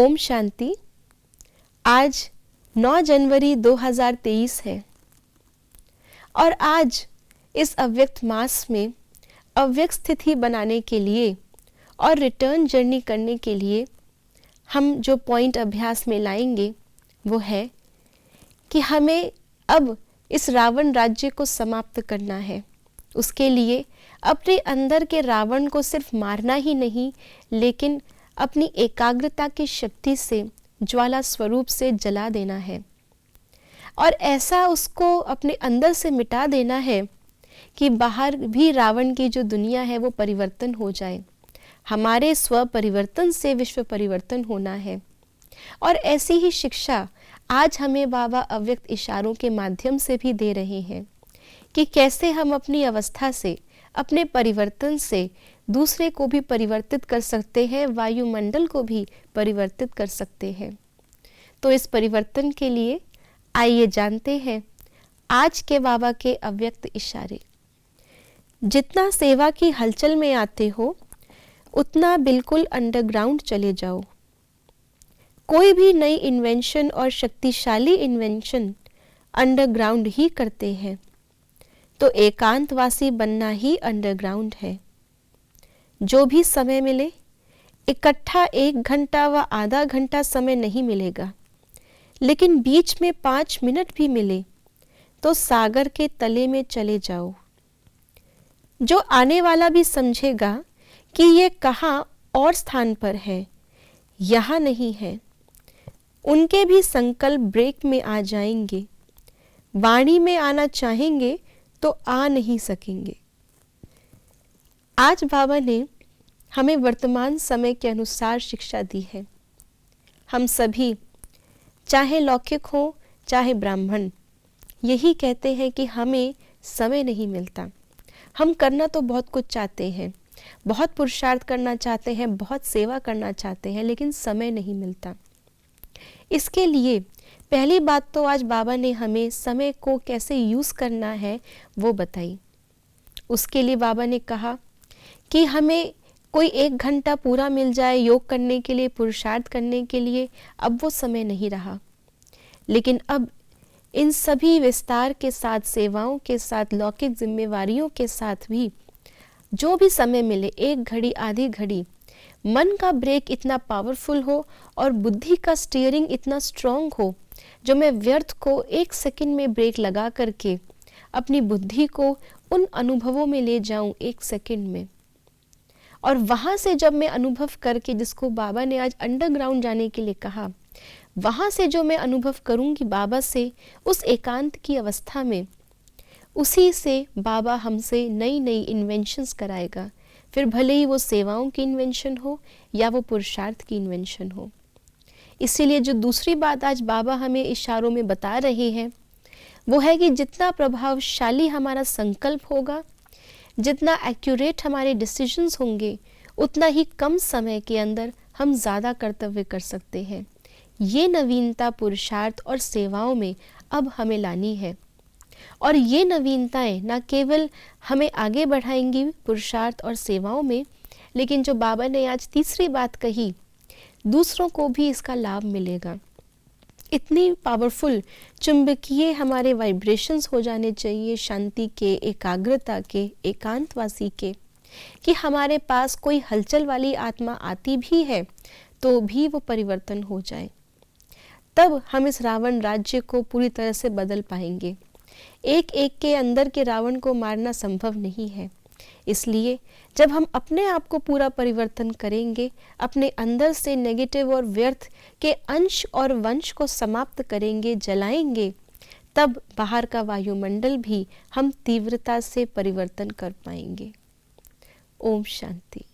ओम शांति। आज 9 जनवरी 2023 है और आज इस अव्यक्त मास में अव्यक्त स्थिति बनाने के लिए और रिटर्न जर्नी करने के लिए हम जो पॉइंट अभ्यास में लाएंगे वो है कि हमें अब इस रावण राज्य को समाप्त करना है। उसके लिए अपने अंदर के रावण को सिर्फ मारना ही नहीं, लेकिन अपनी एकाग्रता की शक्ति से ज्वाला स्वरूप से जला देना है और ऐसा उसको अपने अंदर से मिटा देना है कि बाहर भी रावण की जो दुनिया है वो परिवर्तन हो जाए। हमारे स्व परिवर्तन से विश्व परिवर्तन होना है और ऐसी ही शिक्षा आज हमें बाबा अव्यक्त इशारों के माध्यम से भी दे रहे हैं कि कैसे हम अपनी अवस्था से, अपने परिवर्तन से दूसरे को भी परिवर्तित कर सकते हैं, वायुमंडल को भी परिवर्तित कर सकते हैं। तो इस परिवर्तन के लिए आइए जानते हैं आज के बाबा के अव्यक्त इशारे। जितना सेवा की हलचल में आते हो उतना बिल्कुल अंडरग्राउंड चले जाओ। कोई भी नई इन्वेंशन और शक्तिशाली इन्वेंशन अंडरग्राउंड ही करते हैं, तो एकांतवासी बनना ही अंडरग्राउंड है। जो भी समय मिले, इकट्ठा 1 घंटा व आधा घंटा समय नहीं मिलेगा, लेकिन बीच में 5 मिनट भी मिले तो सागर के तले में चले जाओ। जो आने वाला भी समझेगा कि ये कहाँ और स्थान पर है, यहाँ नहीं है, उनके भी संकल्प ब्रेक में आ जाएंगे। वाणी में आना चाहेंगे तो आ नहीं सकेंगे। आज बाबा ने हमें वर्तमान समय के अनुसार शिक्षा दी है। हम सभी, चाहे लौकिक हो चाहे ब्राह्मण, यही कहते हैं कि हमें समय नहीं मिलता। हम करना तो बहुत कुछ चाहते हैं, बहुत पुरुषार्थ करना चाहते हैं, बहुत सेवा करना चाहते हैं, लेकिन समय नहीं मिलता। इसके लिए पहली बात तो आज बाबा ने हमें समय को कैसे यूज़ करना है वो बताई। उसके लिए बाबा ने कहा कि हमें कोई 1 घंटा पूरा मिल जाए योग करने के लिए, पुरुषार्थ करने के लिए, अब वो समय नहीं रहा। लेकिन अब इन सभी विस्तार के साथ, सेवाओं के साथ, लौकिक जिम्मेवारियों के साथ भी जो भी समय मिले, 1 घड़ी, आधी घड़ी, मन का ब्रेक इतना पावरफुल हो और बुद्धि का स्टीयरिंग इतना स्ट्रॉन्ग हो, जो मैं व्यर्थ को 1 सेकंड में ब्रेक लगा करके अपनी बुद्धि को उन अनुभवों में ले जाऊं 1 सेकंड में। और वहाँ से जब मैं अनुभव करके, जिसको बाबा ने आज अंडरग्राउंड जाने के लिए कहा, वहाँ से जो मैं अनुभव करूँगी बाबा से उस एकांत की अवस्था में, उसी से बाबा हमसे नई नई इन्वेंशंस कराएगा। फिर भले ही वो सेवाओं की इन्वेंशन हो या वो पुरुषार्थ की इन्वेंशन हो। इसीलिए जो दूसरी बात आज बाबा हमें इशारों में बता रहे हैं वो है कि जितना प्रभावशाली हमारा संकल्प होगा, जितना एक्यूरेट हमारे डिसीजंस होंगे, उतना ही कम समय के अंदर हम ज़्यादा कर्तव्य कर सकते हैं। ये नवीनता पुरुषार्थ और सेवाओं में अब हमें लानी है और ये नवीनताएं न केवल हमें आगे बढ़ाएंगी पुरुषार्थ और सेवाओं में, लेकिन जो बाबा ने आज तीसरी बात कही, दूसरों को भी इसका लाभ मिलेगा। इतनी पावरफुल चुंबकीय हमारे वाइब्रेशंस हो जाने चाहिए शांति के, एकाग्रता के, एकांतवासी के, कि हमारे पास कोई हलचल वाली आत्मा आती भी है तो भी वो परिवर्तन हो जाए। तब हम इस रावण राज्य को पूरी तरह से बदल पाएंगे। एक एक के अंदर के रावण को मारना संभव नहीं है। इसलिए जब हम अपने आप को पूरा परिवर्तन करेंगे, अपने अंदर से नेगेटिव और व्यर्थ के अंश और वंश को समाप्त करेंगे, जलाएंगे, तब बाहर का वायुमंडल भी हम तीव्रता से परिवर्तन कर पाएंगे। ओम शांति।